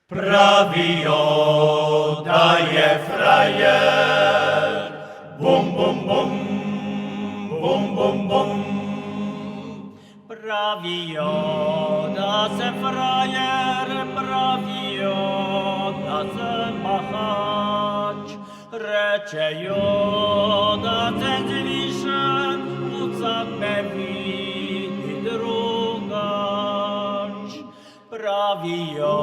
Prawio daje frajer, bum bum bum, bum bum bum. Prawio da se frajer, prawio da se machać, rece jo da se zwisze, ucat me vidi drugać. Prawio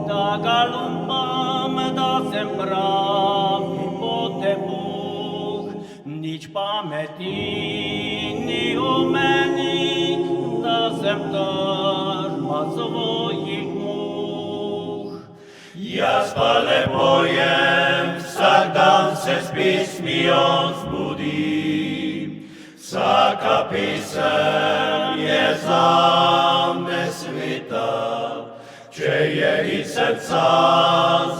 da galumpam, da sem pravi potepuh, nič pameti ni u meni, da sem držma svojih muh. Jaz pa lepo jem, vsak dan se s pismijo zbudim. Vsaka pisem je zame sveta, če je iz srca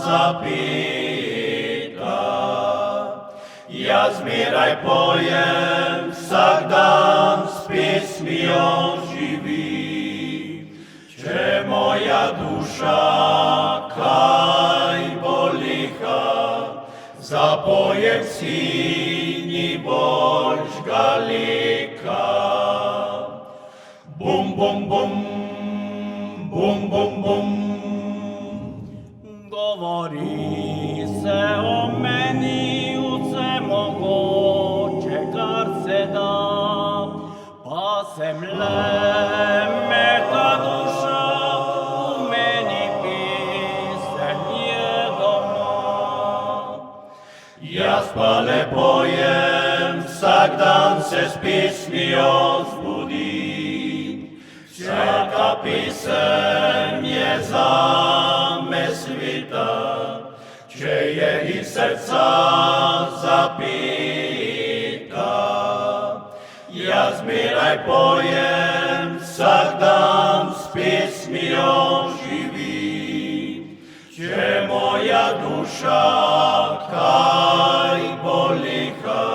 zapita. Jaz zmeraj pojem, vsak dan s pismijo živim. Če moja duša kaj boliha, zapojem sini boljš galika. Bum, bum, bum, bum, bum, bum. Govori se o meni vse mogoče, kar se da, pa sem le meta duša, v meni pisem je doma. Jaz pa lepo jem, vsak dan se s pismijo zbudim. Vsaka pisem je zame sveta, če je iz srca zapita. Jaz zmeraj pojem, vsak dan s pismijo živim. Če moja duša kaj boliha,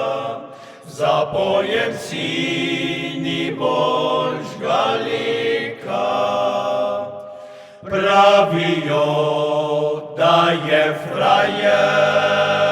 zapojem sini boljš galika. Pravijo, da je frajer,